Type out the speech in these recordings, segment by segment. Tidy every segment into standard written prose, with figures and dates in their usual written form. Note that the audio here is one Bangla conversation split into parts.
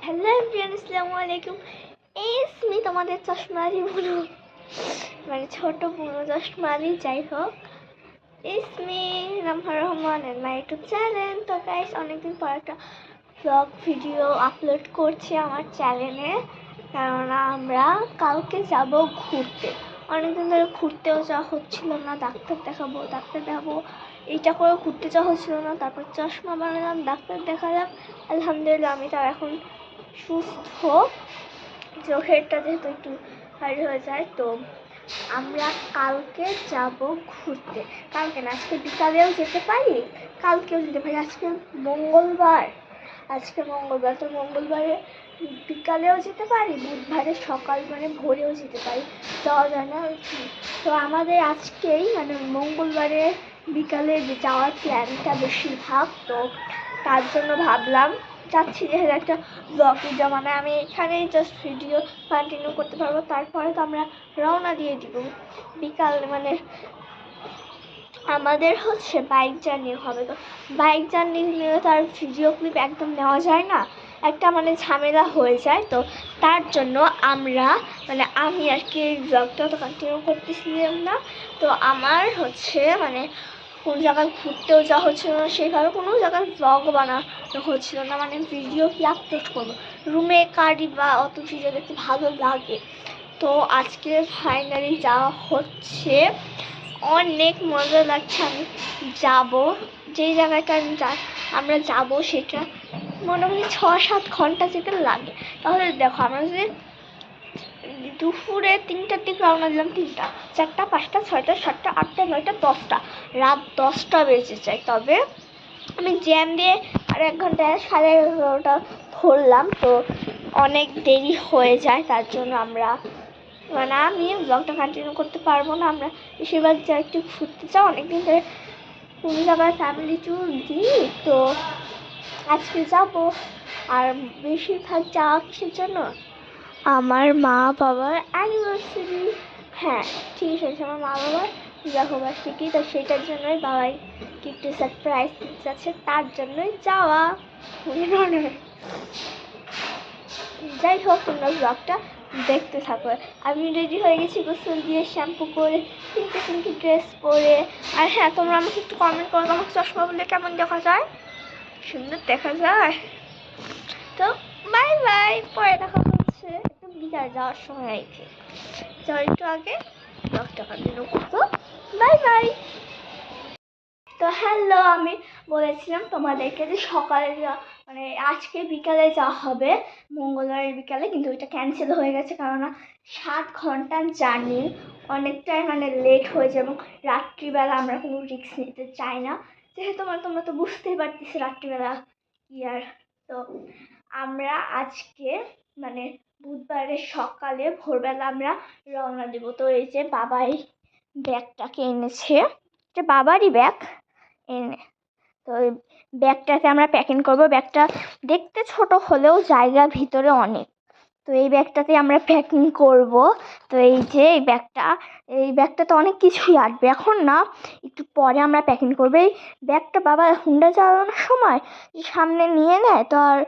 হ্যালো এভরিওয়ান, আসসালামু আলাইকুম। আমি তোমাদের চশমারি বুনু, মানে ছোট বুনু চশমারি। যাই হোক, ইসমি রামহা Rahman and my YouTube channel. তো গাইস, অনেকদিন পর একটা ব্লগ ভিডিও আপলোড করছি আমার চ্যানেলে, কেননা আমরা কালকে যাব ঘুরতে। অনেকদিন ধরে ঘুরতেও যাওয়া হচ্ছিল না, ডাক্তার দেখাবো এইটা করে ঘুরতে যাওয়া হচ্ছিল না। তারপর চশমা বানালাম, ডাক্তার দেখালাম, আলহামদুলিল্লাহ আমি তার এখন সুস্থ। চোখেরটা যেহেতু একটু ভারী হয়ে যায়, তো আমরা কালকে যাব ঘুরতে। কালকে না, আজকে বিকালেও যেতে পারি, কালকেও যেতে পারি। আজকে মঙ্গলবার, তো মঙ্গলবারে বিকালেও যেতে পারি, বুধবারে সকাল মানে ভোরেও যেতে পারি, যাওয়া যায় না। তো আমাদের আজকেই মানে মঙ্গলবারে বিকালে যাওয়ার প্ল্যানটা বেশিরভাগ। তো তার জন্য ভাবলাম চাচ্ছি যে একটা ব্লগের জমানায় আমি এখানেই জাস্ট ভিডিও কন্টিনিউ করতে পারবো। তারপরে তো আমরা রওনা দিয়ে দিব বিকাল, মানে আমাদের হচ্ছে বাইক জার্নি হবে। তো বাইক জার্নি নিয়ে তো আর ভিডিও ক্লিপ একদম নেওয়া যায় না, একটা মানে ঝামেলা হয়ে যায়। তো তার জন্য আমরা মানে আমি আর কি ব্লগটা তো কন্টিনিউ করতেছিলাম না। তো আমার হচ্ছে মানে কোনো জায়গায় ঘুরতেও যাওয়া হচ্ছিল না, সেইভাবে কোনো জায়গায় ব্লগ বানানো হচ্ছিল না, মানে ভিডিও কি আপলোড করবো, রুমে কারি বা অত ভিডিও দেখতে ভালো লাগে। তো আজকে ফাইনালি যাওয়া হচ্ছে, অনেক মজা লাগছে। আমি যাব যেই জায়গাটা আমরা যাব সেটা মোটামুটি 6-7 ঘন্টা যেতে লাগে। তাহলে দেখো, আমরা যদি দুপুরে 3টার দিকে রওনা দিলাম, 3টা 4টা 5টা 6টা 7টা 8টা 9টা 10টা, রাত 10টা বেজে যায়। তবে আমি জ্যাম দিয়ে আর 1 ঘন্টায় 11:30টা ধরলাম, তো অনেক দেরি হয়ে যায়। তার জন্য আমরা মানে আমি ব্লগটা কন্টিনিউ করতে পারবো না। আমরা বেশিরভাগ যা একটু ঘুরতে চাও, অনেকদিন ধরে কোনো জায়গায় ফ্যামিলি ট্যুর দিই, তো আজকে যাব। আর বেশিরভাগ যাওয়া কিসের জন্য, আমার মা বাবার অ্যানিভার্সারি। হ্যাঁ, ঠিক আছে, আমার মা বাবার বিবাহবার্ষিকী, তো সেটার জন্যই বাবাই একটু সারপ্রাইজ দিতে যাচ্ছে, তার জন্যই যাওয়া। যাই হোক, তোমরা ব্লগটা দেখতে থাকো। আমি রেডি হয়ে গেছি গোসল দিয়ে, শ্যাম্পু করে, পিঙ্কি ড্রেস পরে। আর হ্যাঁ, তোমরা আমাকে একটু কমেন্ট করো আমাকে চশমা বললে কেমন দেখা যায়, সুন্দর দেখা যায়। তো বাই বাই, পরে দেখা হচ্ছে একটু বিকাল যাওয়ার সময় আইছে। যাওয়ার একটু আগে ব্লগটা কন্টিনিউ করবো। Bye bye. তো হ্যালো, আমি বলেছিলাম তোমাদেরকে যে সকালে মানে আজকে বিকালে যাওয়া হবে, মঙ্গলবারের বিকালে, কিন্তু ওইটা ক্যান্সেল হয়ে গেছে, কারণ 7 ঘন্টার জার্নি, অনেকটাই মানে লেট হয়ে যায়। এবং রাত্রিবেলা আমরা কোনো রিস্ক নিতে চাই না, যেহেতু তোমরা তো বুঝতেই পারতেছি রাত্রিবেলা কি আর। তো আমরা আজকে মানে বুধবারের সকালে ভোরবেলা আমরা রওনা দেবো। তো এই যে বাবাই ব্যাগটাকে এনেছে, যে বাবারই ব্যাগ এনে, তো ব্যাগটাকে আমরা প্যাকিং করবো। ব্যাগটা দেখতে ছোট হলেও জায়গা ভিতরে অনেক, তো এই ব্যাগটাতে আমরা প্যাকিং করব। তো এই যে এই ব্যাগটাতে অনেক কিছুই আসবে, এখন না, একটু পরে আমরা প্যাকিং করবো। এই ব্যাগটা বাবা হুন্ডা চালানোর সময় সামনে নিয়ে নেয়, তো আর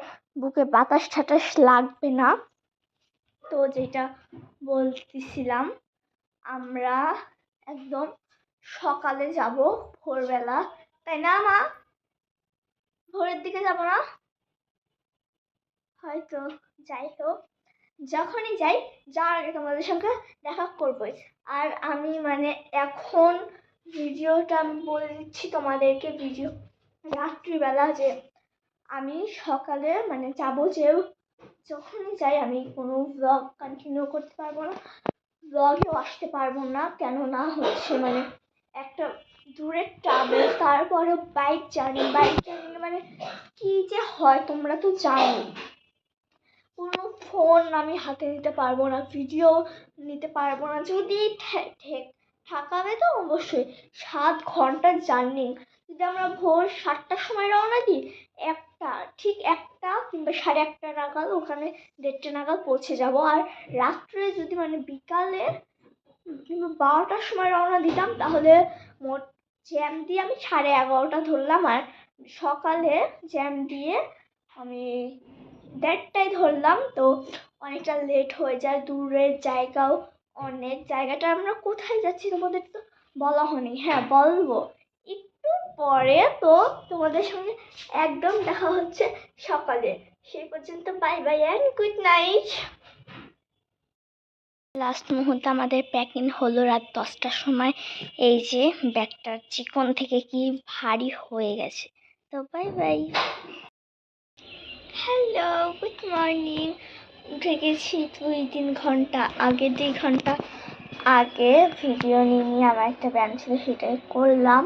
বুকে বাতাস ঠাটাস লাগবে না। তো যেটা বলতেছিলাম, আমরা একদম সকালে যাব, ভোরবেলা, তাই না মা? ভোরের দিকে যাব না হয়তো। যাই হোক, যখনই যাই, যাওয়ার আগে তোমাদের সঙ্গে দেখা করবোই। আর আমি মানে এখন ভিডিওটা আমি বলে দিচ্ছি তোমাদেরকে, ভিডিও রাত্রিবেলা, যে আমি সকালে মানে যাবো, যে যখনই যাই আমি কোনো ব্লগ কন্টিনিউ করতে পারবো না, ব্লগেও আসতে পারবো না, কেননা হচ্ছে মানে একটা দূরের ট্রাভেল, তারপরে বাইক জার্নি মানে কি যে হয় তোমরা তো জানো। কোনো ফোন আমি হাতে নিতে পারবো না, ভিডিও নিতে পারবো না, যদি ঠাকাবে তো অবশ্যই 7 ঘন্টার জার্নি। যদি আমরা ভোর 7টার সময় রওনা দিই, ঠিক 1টা কিংবা 1:30 নাগাদ ওখানে, 1:30 নাগাদ পৌঁছে যাব। আর রাত্রে যদি মানে বিকালে কিংবা 12টার সময় রওনা দিতাম, তাহলে মোট জ্যাম দিয়ে আমি 11:30 ধরলাম, আর সকালে জ্যাম দিয়ে আমি দেড়টায় ধরলাম, তো অনেকটা লেট হয়ে যায়, দূরের জায়গাও অনেক। জায়গাটা আমরা কোথায় যাচ্ছি তোমাদের তো বলা হয়নি। হ্যাঁ, বলবো একটু পরে। তো তোমাদের সঙ্গে একদম দেখা হচ্ছে সকালে। সেই পর্যন্ত bye bye and good night. Last মুহূর্তে আমাদের প্যাকিং হলো রাত 10টার সময়। এই যে ব্যাগটার চিকন থেকে কি ভারী হয়ে গেছে। তো bye bye. Hello, good morning. উঠে গেছি 2-3 ঘন্টা আগে। 2 ঘন্টা আগে ভিডিও নিয়ে আমার একটা ব্যায়াম ছিল, সেটাই করলাম।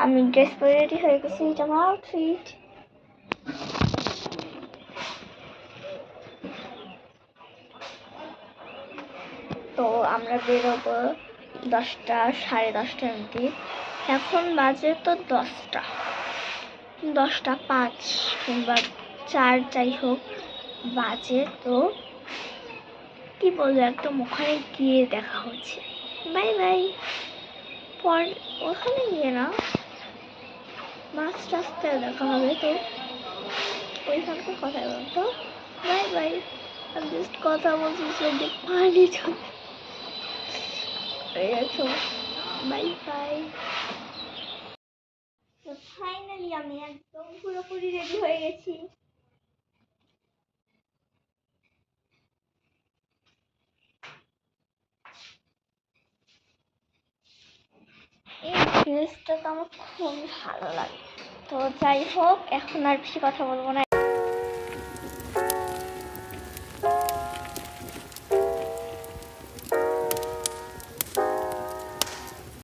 আমি ড্রেস পরে রেডি হয়ে গেছি, এটা আমার আউটফিট। তো আমরা বেরোবো 10টা 10:30টার মধ্যে। এখন বাজে তো 10টা 5 কিংবা 4, যাই হোক বাজে। তো কি বলবো, একদম ওখানে গিয়ে দেখা হচ্ছে। Bye bye. পর ওখানে গিয়ে না, মাছ রাস্তায় দেখা হবে। তো ওইখানকার কথাই বলতো। Bye bye. আমি জাস্ট কথা বলছি, চোখে পানি চলে গেছে। Bye bye. তো ফাইনালি আমি একদম পুরোপুরি রেডি হয়ে গেছি। এই ড্রেসটা তো আমার খুবই ভালো লাগে। তো যাই হোক, এখন আর বেশি কথা বলবো না।